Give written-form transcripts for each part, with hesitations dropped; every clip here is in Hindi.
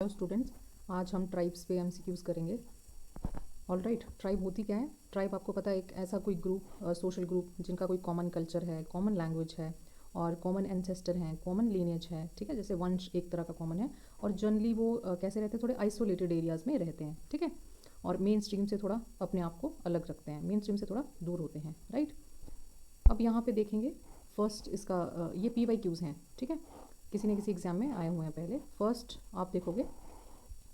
हेलो स्टूडेंट्स, आज हम ट्राइब्स पे एमसीक्यूज करेंगे। ऑल राइट, ट्राइब होती क्या है? ट्राइब आपको पता है, एक ऐसा कोई ग्रुप, सोशल ग्रुप जिनका कोई कॉमन कल्चर है, कॉमन लैंग्वेज है और कॉमन एंसेस्टर हैं, कॉमन लीनियज है। ठीक है, जैसे वंश एक तरह का कॉमन है और जनरली वो कैसे रहते हैं, थोड़े आइसोलेटेड एरियाज़ में रहते हैं। ठीक है, और मेन स्ट्रीम से थोड़ा अपने आप को अलग रखते हैं, मेन स्ट्रीम से थोड़ा दूर होते हैं। राइट, अब यहाँ पे देखेंगे फर्स्ट इसका ये PYQs हैं। ठीक है, किसी न किसी एग्जाम में आए हुए हैं पहले। फर्स्ट आप देखोगे,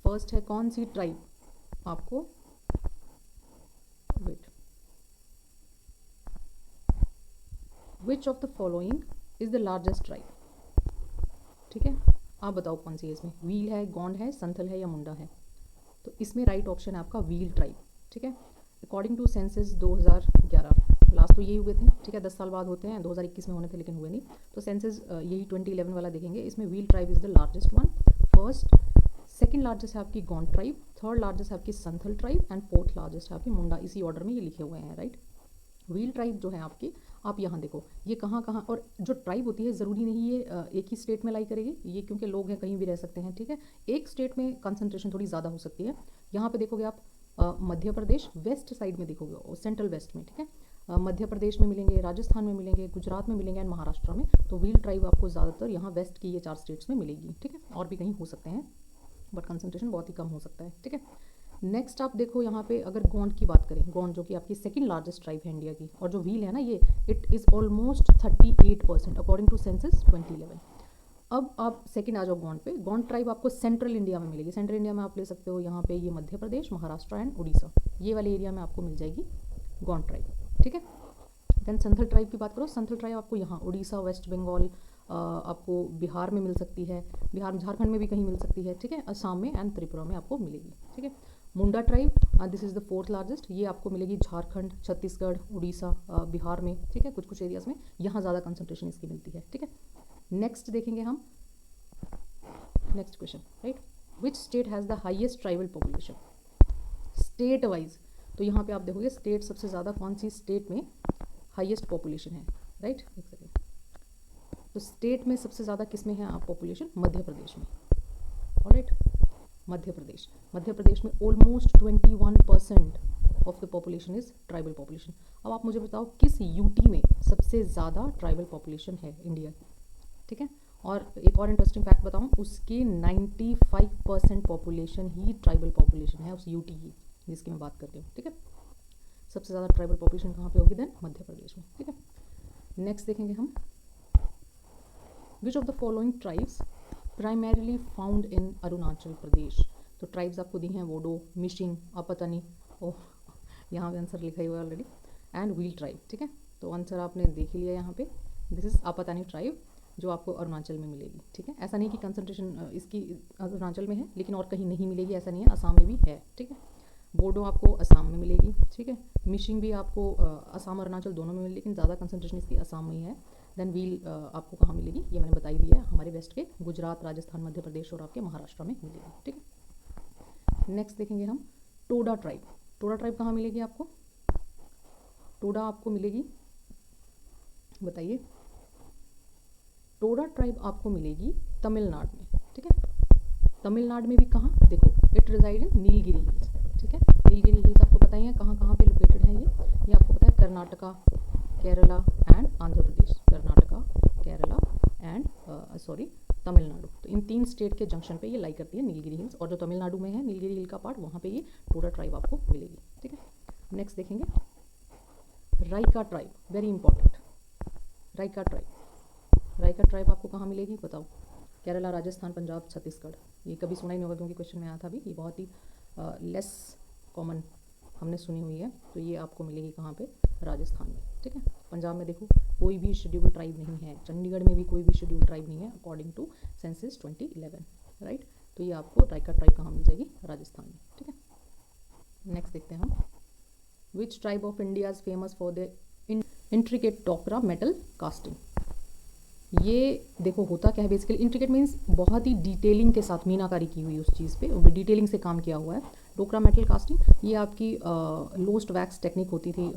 फर्स्ट है कौन सी ट्राइब आपको, wait, which of the following is the largest tribe. ठीक है, आप बताओ कौन सी है इसमें, व्हील है, गोंड है, संथल है या मुंडा है? तो इसमें राइट ऑप्शन है आपका व्हील ट्राइब। ठीक है, अकॉर्डिंग टू सेंसस 2011, लास्ट तो यही हुए थे। ठीक है, 10 साल बाद होते हैं, 2021 में होने थे लेकिन हुए नहीं। तो सेंसस यही 2011 वाला देखेंगे, इसमें wheel tribe is the largest one, first. Second largest है आपकी गोंड ट्राइब, थर्ड लार्जेस्ट है आपकी Santhal tribe and fourth largest है आपकी मुंडा। इसी ऑर्डर में ये लिखे हुए हैं। राइट, व्हील ट्राइब जो है आपकी, आप यहाँ देखो ये कहाँ कहाँ, और जो ट्राइब होती है ज़रूरी नहीं ये एक ही स्टेट में लाई करेगी, ये क्योंकि लोग हैं कहीं भी रह सकते हैं। ठीक है, एक स्टेट में कंसंट्रेशन थोड़ी ज़्यादा हो सकती है। यहाँ पे देखोगे आप मध्य प्रदेश वेस्ट साइड में देखोगे, और सेंट्रल वेस्ट में। ठीक है, मध्य प्रदेश में मिलेंगे, राजस्थान में मिलेंगे, गुजरात में मिलेंगे एंड महाराष्ट्र में। तो व्हील ट्राइब आपको ज़्यादातर यहाँ वेस्ट की ये 4 स्टेट्स में मिलेगी। ठीक है, और भी कहीं हो सकते हैं बट कंसंट्रेशन बहुत ही कम हो सकता है। ठीक है, नेक्स्ट आप देखो यहाँ पे, अगर गोंड की बात करें, गोंड जो कि आपकी सेकंड लार्जेस्ट ट्राइब है इंडिया की, और जो व्हील है ना ये, it is almost 38% according to census 2011। अब आप सेकंड आ जाओ गोंड पे। गोंड ट्राइब आपको सेंट्रल इंडिया में मिलेगी। सेंट्रल इंडिया में आप ले सकते हो यहाँ पे ये मध्य प्रदेश, महाराष्ट्र एंड उड़ीसा, ये वाले एरिया में आपको मिल जाएगी गोंड ट्राइब। ठीक है, देन संथल ट्राइब की बात करो, संथल ट्राइब आपको यहाँ उड़ीसा, वेस्ट बंगाल, आपको बिहार में मिल सकती है, बिहार झारखंड में भी कहीं मिल सकती है। ठीक है, असम में एंड त्रिपुरा में आपको मिलेगी। ठीक है, Munda tribe, this is the fourth largest, ये आपको मिलेगी झारखंड, छत्तीसगढ़, उड़ीसा, बिहार में। ठीक है, कुछ कुछ एरियाज़ में यहाँ ज़्यादा कंसंट्रेशन इसकी मिलती है। ठीक है, नेक्स्ट देखेंगे हम, next question. Right, which state has the highest tribal population state wise? तो यहाँ पे आप देखोगे स्टेट सबसे ज़्यादा कौन सी स्टेट में हाईएस्ट पॉपुलेशन है। राइट, एक सेकेंड, तो स्टेट में सबसे ज़्यादा किस में है आप पॉपुलेशन? मध्य प्रदेश में। ऑलराइट, मध्य प्रदेश, मध्य प्रदेश में almost 21% of the population is tribal population. अब आप मुझे बताओ किस यूटी में सबसे ज़्यादा ट्राइबल पॉपुलेशन है इंडिया की? ठीक है, और एक और इंटरेस्टिंग फैक्ट बताऊँ, उसकी 95% पॉपुलेशन ही ट्राइबल पॉपुलेशन है उस यूटी की जिसकी मैं बात कर रही हूँ। ठीक है, सबसे ज़्यादा ट्राइबल पॉपुलेशन कहाँ पे होगी? देन मध्य प्रदेश में। ठीक है, नेक्स्ट देखेंगे हम, which of the following tribes primarily found in Arunachal Pradesh? तो ट्राइब्स आपको दी हैं वोडो, मिशिंग, अपतनी, ओह यहाँ पे आंसर लिखा ही हुआ है ऑलरेडी, एंड व्हील ट्राइब। ठीक है, तो आंसर आपने देख ही लिया यहाँ पे, दिस इज अपतनी ट्राइब जो आपको अरुणाचल में मिलेगी। ठीक है, ऐसा नहीं कि कंसंट्रेशन इसकी अरुणाचल में है लेकिन और कहीं नहीं मिलेगी, ऐसा नहीं है, असम में भी है। ठीक है, बोडो आपको असम में मिलेगी। ठीक है, मिशिंग भी आपको असम और अरुणाचल दोनों में मिलेगी लेकिन ज़्यादा कंसंट्रेशन इसकी असम में ही है। देन व्हील आपको कहाँ मिलेगी ये मैंने बताई दी है, हमारे वेस्ट के गुजरात, राजस्थान, मध्य प्रदेश और आपके महाराष्ट्र में मिलेगी। ठीक है, नेक्स्ट देखेंगे हम, टोडा ट्राइब। टोडा ट्राइब कहाँ मिलेगी आपको? टोडा आपको मिलेगी, बताइए, टोडा ट्राइब आपको मिलेगी तमिलनाडु में। ठीक है, तमिलनाडु में भी कहाँ देखो, it reside in Nilgiri hills. ठीक है, नीलगिरी हिल्स आपको पता ही है कहाँ कहाँ पे लोकेटेड है ये आपको पता है, Karnataka, Kerala and Andhra Pradesh, Karnataka, Kerala and sorry Tamil Nadu. तो इन 3 स्टेट के जंक्शन पे ये लाई करती है नीलगिरी हिल्स, और जो तमिलनाडु में है नीलगिरी हिल का पार्ट, वहाँ पे ये टोडा ट्राइब आपको मिलेगी। ठीक है, नेक्स्ट देखेंगे, Raika tribe, very important, Raika tribe. Raika tribe आपको कहाँ मिलेगी बताओ? केरला, राजस्थान, पंजाब, छत्तीसगढ़। ये कभी सुना ही नहीं होगा क्योंकि क्वेश्चन में आया था अभी, ये बहुत ही लेस कॉमन हमने सुनी हुई है। तो ये आपको मिलेगी कहाँ पे? राजस्थान में। ठीक है, पंजाब में देखो कोई भी शेड्यूल ट्राइब नहीं है, चंडीगढ़ में भी कोई भी शेड्यूल ट्राइब नहीं है अकॉर्डिंग टू सेंसस 2011। राइट, तो ये आपको राइका ट्राइब कहाँ मिल जाएगी? राजस्थान में। ठीक है, नेक्स्ट देखते हैं हम, which tribe of India is famous for the intricate टोकरा मेटल कास्टिंग? ये देखो होता क्या है बेसिकली, इंट्रिकेट मीन्स बहुत ही डिटेलिंग के साथ मीनाकारी की हुई उस चीज़ पे, डिटेलिंग से काम किया हुआ है। टोकरा मेटल कास्टिंग ये आपकी लोस्ट वैक्स टेक्निक होती थी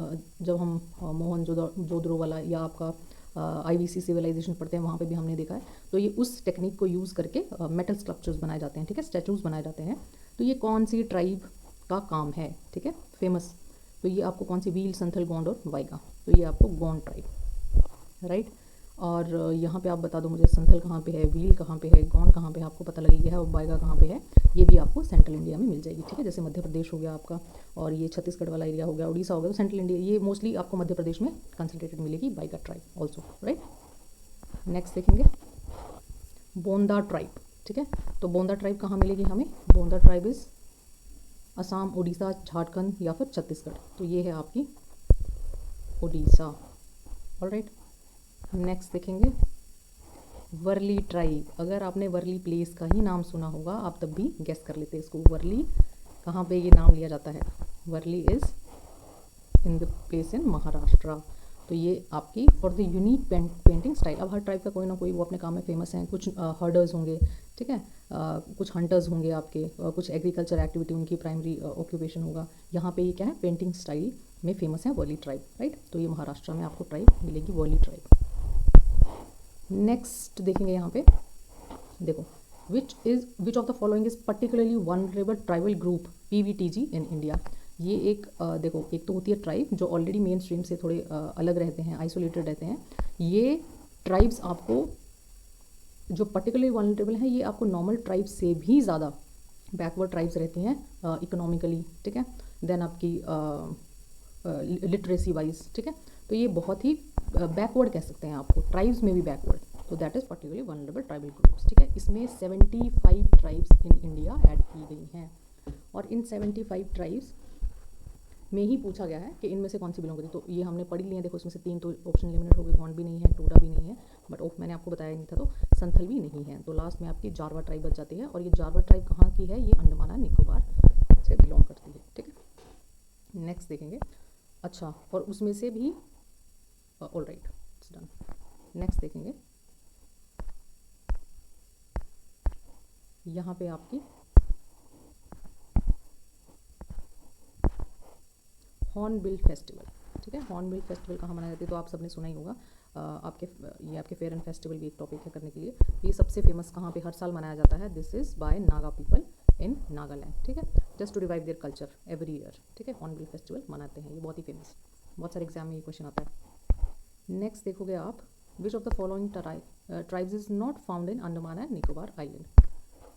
जब हम मोहन जोदड़ो वाला या आपका IVC सिविलाइजेशन पढ़ते हैं, वहाँ पे भी हमने देखा है। तो ये उस टेक्निक को यूज़ करके मेटल स्कल्पचर्स बनाए जाते हैं, ठीक है, स्टैचूज़ बनाए जाते हैं। तो ये कौन सी ट्राइब का काम है, ठीक है, फेमस। तो ये आपको कौन सी, भील, संथल, गोंड और वाइगा। तो ये आपको गोंड ट्राइब, राइट। और यहाँ पे आप बता दो मुझे संथल कहाँ पे है, व्हील कहाँ पे है, गौंड कहाँ पे है, आपको पता लगेगा है, और बाइगा कहाँ पे है, ये भी आपको सेंट्रल इंडिया में मिल जाएगी, ठीक है। जैसे मध्य प्रदेश हो गया आपका, और ये छत्तीसगढ़ वाला एरिया हो गया, उड़ीसा हो गया, तो सेंट्रल इंडिया ये मोस्टली आपको मध्य प्रदेश में कंसंट्रेटेड मिलेगी, Baiga tribe also, right. Next देखेंगे बोंदा ट्राइब, ठीक है। तो बोंदा ट्राइब कहाँ मिलेगी हमें, बोंदा ट्राइब इज़ असम, उड़ीसा, झारखंड या फिर छत्तीसगढ़। तो ये है आपकी उड़ीसा, ऑलराइट। नेक्स्ट देखेंगे वर्ली ट्राइब। अगर आपने वर्ली प्लेस का ही नाम सुना होगा आप तब भी गेस कर लेते हैं इसको। वर्ली कहाँ पे ये नाम लिया जाता है, Warli is in the place in Maharashtra. तो ये आपकी for the unique painting style. अब हर ट्राइब का कोई ना कोई वो अपने काम में फेमस हैं। कुछ हर्डर्स होंगे, ठीक है, कुछ हंटर्स होंगे आपके, कुछ एग्रीकल्चर एक्टिविटी उनकी प्राइमरी ऑक्यूपेशन होगा। यहाँ पे ये क्या है, पेंटिंग स्टाइल में फेमस है वर्ली ट्राइब, राइट। तो ये महाराष्ट्र में आपको ट्राइब मिलेगी वर्ली ट्राइब। नेक्स्ट देखेंगे यहाँ पे, देखो विच of the following is particularly vulnerable tribal group PVTG in India. ये एक देखो, एक तो होती है ट्राइब जो ऑलरेडी मेन स्ट्रीम से थोड़े अलग रहते हैं, आइसोलेटेड रहते हैं। ये ट्राइब्स आपको जो पर्टिकुलरली वनरेबल हैं, ये आपको नॉर्मल ट्राइब से भी ज़्यादा बैकवर्ड ट्राइब्स रहती हैं इकोनॉमिकली, ठीक है, देन आपकी लिटरेसी वाइज, ठीक है। तो ये बहुत ही बैकवर्ड कह सकते हैं आपको, ट्राइब्स में भी बैकवर्ड। तो that is particularly vulnerable tribal groups, ठीक है। इसमें 75 ट्राइब्स इन इंडिया ऐड की गई हैं, और इन 75 ट्राइब्स में ही पूछा गया है कि इनमें से कौन सी बिलोंग करी। तो ये हमने पढ़ लिए हैं, देखो इसमें से 3 तो ऑप्शन एलिमिनेट हो गए, गौंड भी नहीं है, टोडा भी नहीं है, बट मैंने आपको बताया नहीं था, तो संथल भी नहीं है। तो लास्ट में आपकी जारवा ट्राइब बच जाती है, और ये जारवा ट्राइब कहाँ की है, ये अंडमान एंड निकोबार से बिलोंग करती है, ठीक है। नेक्स्ट देखेंगे, अच्छा, और उसमें से भी all right, it's done. Next देखेंगे, यहाँ पे आपकी हॉर्नबिल फेस्टिवल, ठीक है। हॉर्नबिल फेस्टिवल कहाँ मनाया जाती है, तो आप सबने सुना ही होगा। ये आपके फेयर एंड फेस्टिवल भी एक टॉपिक है करने के लिए। ये सबसे फेमस कहाँ पे हर साल मनाया जाता है, this is by Naga people in Nagaland, ठीक है, just to revive their culture every year, ठीक है। हॉर्नबिल फेस्टिवल मनाते हैं, ये बहुत ही फेमस, बहुत सारे एग्जाम में ये क्वेश्चन आता है। नेक्स्ट देखोगे आप, which of the following tribes is not found in Andaman and Nicobar island.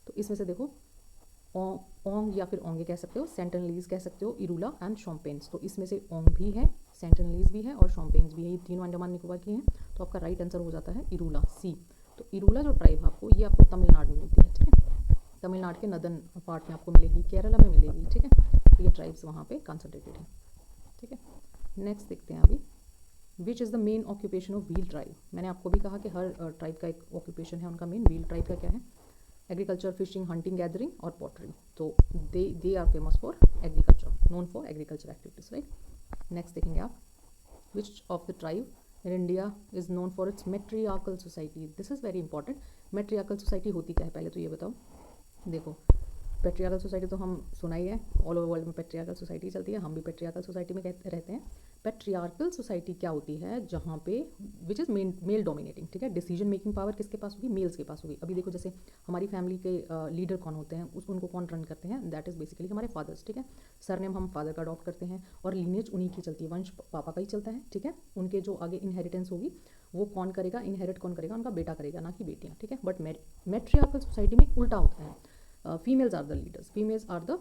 तो इसमें से देखो, ओंग या फिर ओंगे कह सकते हो, सेंटिनलीज कह सकते हो, इरूला एंड शोम्पेन्स। तो इसमें से ओंग भी है, सेंटिनलीज भी है और शोम्पेन्स भी है, ये तीनों अंडमान निकोबार की हैं। तो आपका राइट आंसर हो जाता है इरूला, सी। तो इरूला जो ट्राइब आपको, ये आपको तमिलनाडु में मिलती है, ठीक है, तमिलनाडु के नदन पार्ट में आपको मिलेगी, केरला में मिलेगी, ठीक है। तो ये ट्राइब्स वहाँ पे कंसंट्रेटेड हैं, ठीक है। नेक्स्ट देखते हैं अभी, which is the main occupation of wheel tribe. मैंने आपको भी कहा कि हर ट्राइब का एक ऑक्यूपेशन है उनका मेन। व्हील ट्राइब का क्या है, एग्रीकल्चर, फिशिंग, हंटिंग, गैदरिंग और पॉटरी। तो they are famous for agriculture, known for agriculture activities, right. Next देखेंगे आप, which of the tribe in India is known for its matriarchal society. This is very important. Matriarchal society होती क्या है, पहले तो ये बताओ। देखो, पैट्रियार्कल सोसाइटी तो हम सुना ही है, ऑल ओवर वर्ल्ड में पैट्रियार्कल सोसाइटी चलती है, हम भी पैट्रियार्कल सोसाइटी में रहते हैं। पैट्रियार्कल सोसाइटी क्या होती है, जहाँ पे विच इज़ मेल डोमिनेटिंग, ठीक है। डिसीजन मेकिंग पावर किसके पास होगी, मेल्स के पास होगी। अभी देखो, जैसे हमारी फैमिली के लीडर कौन होते हैं, उनको कौन रन करते हैं, दैट इज़ बेसिकली हमारे फादर्स, ठीक है। सरनेम हम फादर का अडॉप्ट करते हैं, और लीनियज उन्हीं की चलती है, वंश पापा का ही चलता है, ठीक है। उनके जो आगे इनहेरिटेंस होगी वो कौन करेगा, इनहेरिट कौन करेगा, उनका बेटा करेगा, ना कि बेटियाँ, ठीक है। बट मैट्रियार्कल सोसाइटी में उल्टा होता है, females are the leaders, females are the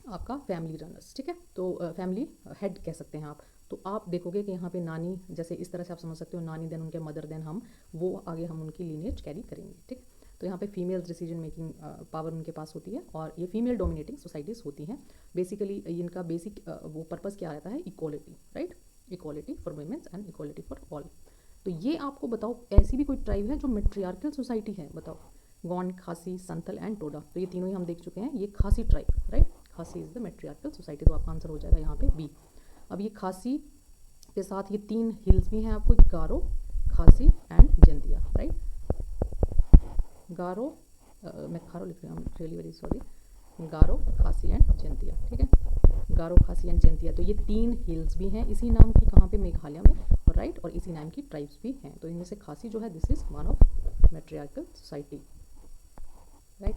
आपका फैमिली रनर्स, ठीक है। तो फैमिली हेड कह सकते हैं आप। तो आप देखोगे कि यहाँ पे नानी, जैसे इस तरह से आप समझ सकते हो, नानी देन उनके मदर देन हम, वो आगे हम उनकी लीनेज कैरी करेंगे, ठीक। तो यहाँ पे फीमेल्स डिसीजन मेकिंग पावर उनके पास होती है, और ये फीमेल डोमिनेटिंग सोसाइटीज़ होती हैं। बेसिकली इनका बेसिक वो पर्पज़ क्या रहता है, equality, right, equality for womens and equality for all. तो ये आपको बताओ, ऐसी भी कोई ट्राइब है जो मैट्रियार्कल सोसाइटी है, बताओ। गौंड, खासी, संथल एंड टोडा, तो ये तीनों ही हम देख चुके हैं। ये खासी ट्राइब, राइट, खासी इज द मैट्रियार्कल सोसाइटी, तो आपका आंसर हो जाएगा यहाँ पे बी। अब ये खासी के साथ ये 3 हिल्स भी हैं आपको, गारो, खासी एंड जंतिया, राइट। गारो, मैं खारो लिख रही हूँ, रियली वेरी सॉरी, गारो, खासी एंड जंतिया, ठीक है। गारो, खासी एंड जंतिया, तो ये 3 हिल्स भी हैं इसी नाम की, कहाँ पे, मेघालय में, और राइट, और इसी नाम की ट्राइब्स भी हैं। तो इनमें से खासी जो है this is one of matriarchal society, right.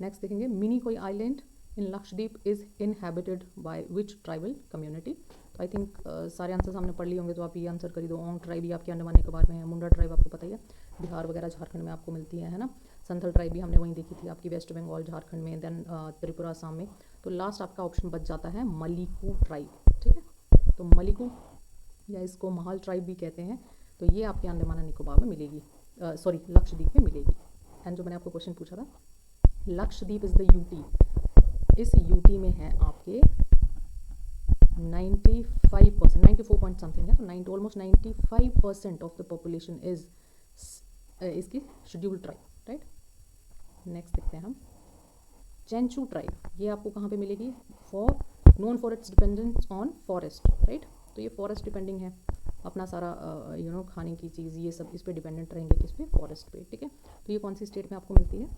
Next देखेंगे Minicoy island in Lakshadweep is inhabited by which tribal community. तो आई थिंक सारे आंसर्स हमने पढ़ लिए होंगे, तो आप ये आंसर कर दो। ओंग ट्राइब भी आपके अंडमान निकोबार में है, मुंडा ट्राइब आपको पता ही है बिहार वगैरह झारखंड में आपको मिलती है ना। संथल ट्राइब भी हमने वहीं देखी थी आपकी वेस्ट बंगाल झारखंड में, देन त्रिपुरा असम में। तो लास्ट आपका ऑप्शन बच जाता है मलिकू ट्राइब, ठीक है। तो मलिकू या इसको महाल ट्राइब भी कहते हैं, तो ये आपके अंडमान निकोबार में मिलेगी, सॉरी लक्षद्वीप में मिलेगी। एंड जो मैंने आपको क्वेश्चन पूछा था, लक्षद्वीप इज द यूटी, इस यूटी में है आपके 95%, 94 पॉइंट समथिंग है, तो almost 95% of the population is इसकी शेड्यूल्ड ट्राइब, राइट। नेक्स्ट देखते हैं हम चेंचू ट्राइब। ये आपको कहाँ पे मिलेगी, known for it's dependence on forest, right. तो ये फॉरेस्ट डिपेंडिंग है, अपना सारा खाने की चीज़ ये सब इस पे डिपेंडेंट रहेंगे, किस पे, फॉरेस्ट पे, ठीक है। तो ये कौन सी स्टेट में आपको मिलती है,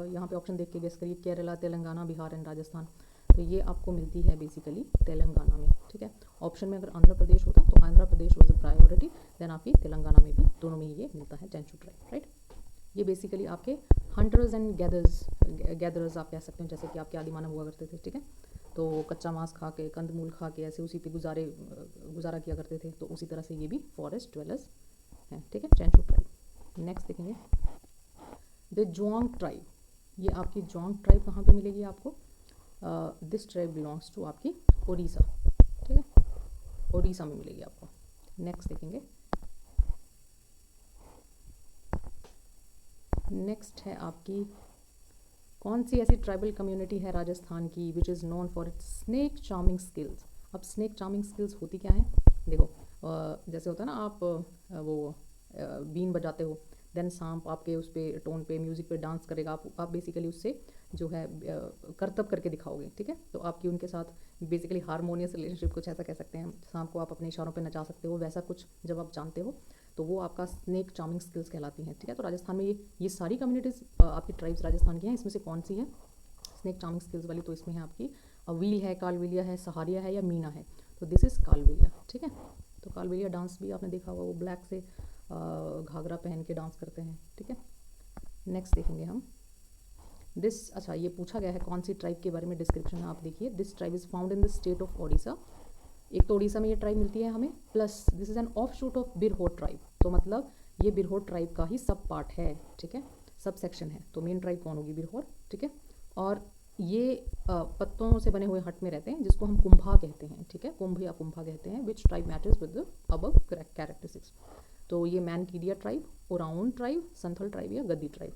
यहाँ पे ऑप्शन देख के गेस करिए, केरला, तेलंगाना, बिहार एंड राजस्थान। तो ये आपको मिलती है बेसिकली तेलंगाना में, ठीक है। ऑप्शन में अगर आंध्र प्रदेश होता तो Andhra Pradesh was the priority, then आपकी तेलंगाना में भी, दोनों में ये मिलता है चेंचू ट्राइब, राइट। ये बेसिकली आपके हंटर्स एंड गैदरर्स आप कह सकते हैं, जैसे कि आपके आदिमानव हुआ करते थे, ठीक है। तो कच्चा मांस खा के, कंदमूल खा के ऐसे उसी पे गुजारा किया करते थे, तो उसी तरह से ये भी फॉरेस्ट ड्वेलर्स हैं, ठीक है, चेंचू ट्राइब। नेक्स्ट देखेंगे द जोंग ट्राइब। ये आपकी जोंग ट्राइब कहाँ पे मिलेगी आपको, दिस ट्राइब बिलोंग्स टू आपकी उड़ीसा, ठीक है, उड़ीसा में मिलेगी आपको। नेक्स्ट देखेंगे, नेक्स्ट है आपकी कौन सी ऐसी ट्राइबल कम्युनिटी है राजस्थान की which is known for it's snake charming skills. अब स्नेक चार्मिंग स्किल्स होती क्या है, देखो जैसे होता है ना, आप वो बीन बजाते हो, देन सांप आपके उस पर टोन पे म्यूज़िक पे डांस करेगा, आप बेसिकली उससे जो है करतब करके दिखाओगे, ठीक है। तो आपकी उनके साथ बेसिकली हारमोनियस रिलेशनशिप, कुछ ऐसा कह सकते हैं। सांप को आप अपने इशारों पे नचा सकते हो, वैसा कुछ जब आप जानते हो तो वो आपका स्नेक चार्मिंग स्किल्स कहलाती हैं, ठीक है। तो राजस्थान में ये सारी कम्युनिटीज़ आपकी ट्राइब्स राजस्थान की हैं, इसमें से कौन सी है स्नेक चार्मिंग स्किल्स वाली, तो इसमें है आपकी व्हील है, कालवेलिया है, सहारिया है या मीना है। तो दिस इज़ कालवेलिया, ठीक है। तो कालवेलिया डांस भी आपने देखा होगा, वो ब्लैक से घाघरा पहन के डांस करते हैं, ठीक है। नेक्स्ट देखेंगे हम अच्छा ये पूछा गया है कौन सी ट्राइब के बारे में डिस्क्रिप्शन आप देखिए, this tribe is found in the state of Odisha. एक तो उड़ीसा में ये ट्राइब मिलती है हमें, plus this is an of shoot of Birhor tribe, तो मतलब ये बिरहोर ट्राइब का ही सब पार्ट है, ठीक है, सब सेक्शन है। तो मेन ट्राइब कौन होगी, बिरहोर, ठीक है। और ये पत्तों से बने हुए हट में रहते हैं, जिसको हम कुंभा कहते हैं, ठीक है, कुंभ या कुंभा कहते हैं, which tribe matters with the above characteristics. तो ये मैनकीडिया ट्राइब, ओराउन ट्राइब, संथल ट्राइब या गद्दी ट्राइब।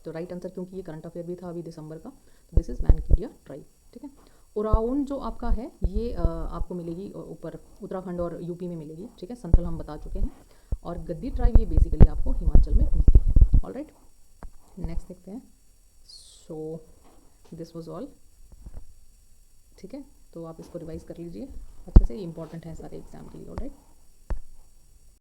तो राइट आंसर, क्योंकि ये करंट अफेयर भी था अभी दिसंबर का, तो दिस इज़ मैनकीडिया ट्राइब, ठीक है। ओराउन जो आपका है ये आपको मिलेगी ऊपर उत्तराखंड और यूपी में मिलेगी, ठीक है, संथल हम बता चुके हैं। और गद्दी ट्राइब ये बेसिकली आपको हिमाचल में मिलती है, ऑलराइट। नेक्स्ट देखते हैं, सो दिस वाज ऑल, ठीक है। तो आप इसको रिवाइज कर लीजिए अच्छे से, इंपॉर्टेंट है सारे एग्जाम के लिए, ऑलराइट।